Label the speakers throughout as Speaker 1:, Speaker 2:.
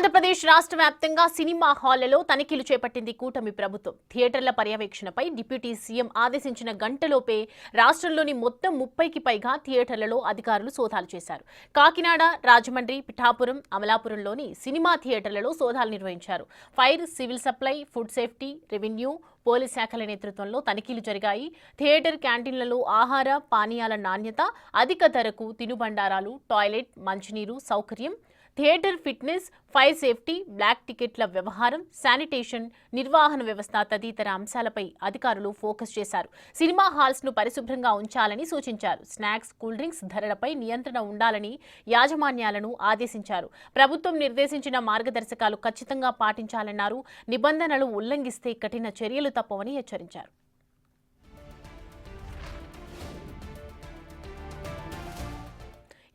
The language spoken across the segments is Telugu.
Speaker 1: ఆంధ్రప్రదేశ్ రాష్ట్ర వ్యాప్తంగా సినిమా హాళ్లలో తనిఖీలు చేపట్టింది కూటమి ప్రభుత్వం. థియేటర్ల పర్యవేక్షణపై డిప్యూటీ సీఎం ఆదేశించిన గంటలోపే రాష్ట్రంలోని మొత్తం 30కి పైగా థియేటర్లలో అధికారులు సోదాలు చేశారు. కాకినాడ, రాజమండ్రి, పిఠాపురం, అమలాపురంలోని సినిమా థియేటర్లలో సోదాలు నిర్వహించారు. Fire, civil supply, food safety, revenue, police శాఖల నేతృత్వంలో తనిఖీలు జరిగాయి. థియేటర్ క్యాంటీన్లలో ఆహార పానీయాల నాణ్యత, అధిక ధరకు తినుబండారాలు, టాయిలెట్, మంచినీరు సౌకర్యం, theatre fitness, fire safety, black టికెట్ల వ్యవహారం, శానిటేషన్, నిర్వహణ వ్యవస్థ తదితర అంశాలపై అధికారులు ఫోకస్ చేశారు. సినిమా హాల్స్ ను పరిశుభ్రంగా ఉంచాలని సూచించారు. స్నాక్స్, కూల్ డ్రింక్స్ ధరలపై నియంత్రణ ఉండాలని యాజమాన్యాలను ఆదేశించారు. ప్రభుత్వం నిర్దేశించిన మార్గదర్శకాలు ఖచ్చితంగా పాటించాలన్నారు. నిబంధనలు ఉల్లంఘిస్తే కఠిన చర్యలు తప్పవని హెచ్చరించారు.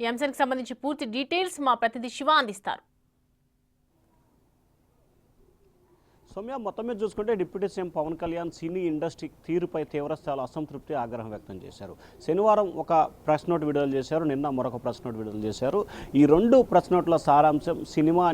Speaker 1: ఈ అంశానికి సంబంధించి పూర్తి డీటెయిల్స్ మా ప్రతినిధి శివ అందిస్తారు.
Speaker 2: సౌమ్య, మొత్తం మీద చూసుకుంటే deputy CM Pawan Kalyan cine industry తీరుపై తీవ్రస్థాయిలో అసంతృప్తి, ఆగ్రహం వ్యక్తం చేశారు. శనివారం ఒక ప్రెస్ నోట్ విడుదల చేశారు, నిన్న మరొక ప్రెస్ నోట్ విడుదల చేశారు. ఈ రెండు ప్రెస్ నోట్ల సారాంశం సినిమా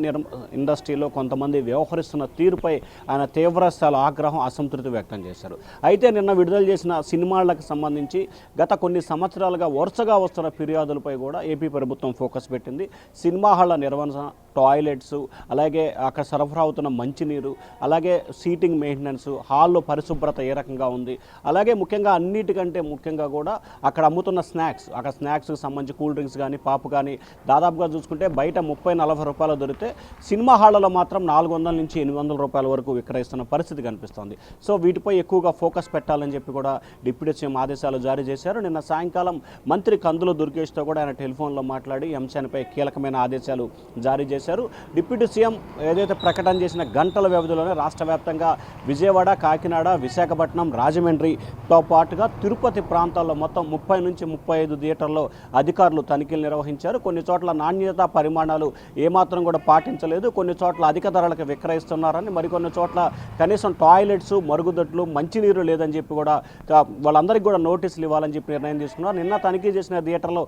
Speaker 2: ఇండస్ట్రీలో కొంతమంది వ్యవహరిస్తున్న తీరుపై ఆయన తీవ్రస్థాయిలో ఆగ్రహం, అసంతృప్తి వ్యక్తం చేశారు. అయితే నిన్న విడుదల చేసిన సినిమాలకు సంబంధించి గత కొన్ని సంవత్సరాలుగా వరుసగా వస్తున్న ఫిర్యాదులపై కూడా ఏపీ ప్రభుత్వం ఫోకస్ పెట్టింది. సినిమా హాళ్ల నిర్వహణ, టాయిలెట్స్, అలాగే అక్కడ సరఫరా అవుతున్న మంచినీరు, అలాగే సీటింగ్ మెయింటెనెన్స్, హాల్లో పరిశుభ్రత ఏ రకంగా ఉంది, అలాగే ముఖ్యంగా అన్నిటికంటే ముఖ్యంగా కూడా అక్కడ అమ్ముతున్న స్నాక్స్, అక్కడ స్నాక్స్కి సంబంధించి కూల్ డ్రింక్స్ కానీ, పాపు కానీ దాదాపుగా చూసుకుంటే బయట 30-40 రూపాయలు దొరికితే సినిమా హాళ్లలో మాత్రం 400 నుంచి 800 రూపాయల వరకు విక్రయిస్తున్న పరిస్థితి కనిపిస్తుంది. సో వీటిపై ఎక్కువగా ఫోకస్ పెట్టాలని చెప్పి కూడా డిప్యూటీ సీఎం ఆదేశాలు జారీ చేశారు. నిన్న సాయంకాలం మంత్రి కందుల దుర్గేష్తో కూడా ఆయన టెలిఫోన్లో మాట్లాడి ఈ అంశానిపై కీలకమైన ఆదేశాలు జారీ చేశారు. డిప్యూటీ సీఎం ఏదైతే ప్రకటన చేసిన గంటల వ్యవధిలోనే రాష్ట్ర వ్యాప్తంగా విజయవాడ, కాకినాడ, విశాఖపట్నం, రాజమండ్రితో పాటుగా తిరుపతి ప్రాంతాల్లో మొత్తం 30 నుంచి 35 థియేటర్లో అధికారులు తనిఖీలు నిర్వహించారు. కొన్ని చోట్ల నాణ్యత పరిమాణాలు ఏమాత్రం కూడా పాటించలేదు, కొన్ని చోట్ల అధిక ధరలకు విక్రయిస్తున్నారని, మరికొన్ని చోట్ల కనీసం టాయిలెట్స్, మరుగుదొడ్లు, మంచినీరు లేదని చెప్పి కూడా వాళ్ళందరికీ కూడా నోటీసులు ఇవ్వాలని చెప్పి నిర్ణయం తీసుకున్నారు. నిన్న తనిఖీ చేసిన థియేటర్లో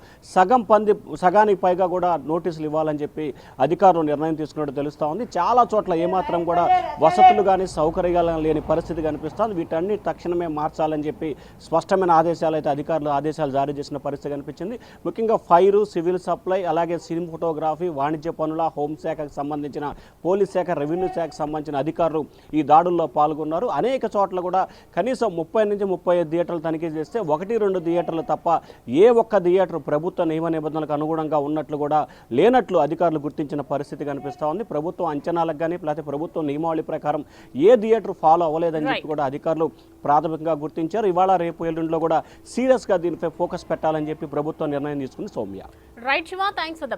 Speaker 2: సగానికి పైగా కూడా నోటీసులు ఇవ్వాలని చెప్పి అధికారులు నిర్ణయం తీసుకున్నట్టు తెలుస్తూ ఉంది. చాలా చోట్ల ఏమాత్రం కూడా వసతులు కానీ సౌకర్యాలు లేని పరిస్థితి కనిపిస్తుంది. వీటన్ని తక్షణమే మార్చాలని చెప్పి స్పష్టమైన ఆదేశాలు అయితే అధికారులు ఆదేశాలు జారీ చేసిన పరిస్థితి కనిపించింది. ముఖ్యంగా ఫైరు, సివిల్ సప్లై, అలాగే సినిమాటోగ్రఫీ, వాణిజ్య పనుల, హోంశాఖకు సంబంధించిన, పోలీస్ శాఖ, రెవెన్యూ శాఖకు సంబంధించిన అధికారులు ఈ దాడుల్లో పాల్గొన్నారు. అనేక చోట్ల కూడా కనీసం 30 నుంచి 35 థియేటర్లు తనిఖీ చేస్తే 1-2 థియేటర్లు తప్ప ఏ ఒక్క థియేటర్ ప్రభుత్వ నియమ నిబంధనలకు అనుగుణంగా ఉన్నట్లు కూడా లేనట్లు అధికారులు గుర్తించిన పరిస్థితి కనిపిస్తూ ఉంది. ప్రభుత్వం అంచనాలకు కానీ లేకపోతే ప్రభుత్వం నియమావళి ప్రకారం ఏ థియేటర్ ఫాలో అవ్వలేదని చెప్పి కూడా అధికారులు ప్రాథమికంగా గుర్తించారు. ఇవాళ రేపు ఎల్లుండిలో కూడా సీరియస్గా దీనిపై ఫోకస్ పెట్టాలని చెప్పి ప్రభుత్వం నిర్ణయం తీసుకుంది. Soumya.
Speaker 1: Right Shiva, thanks for the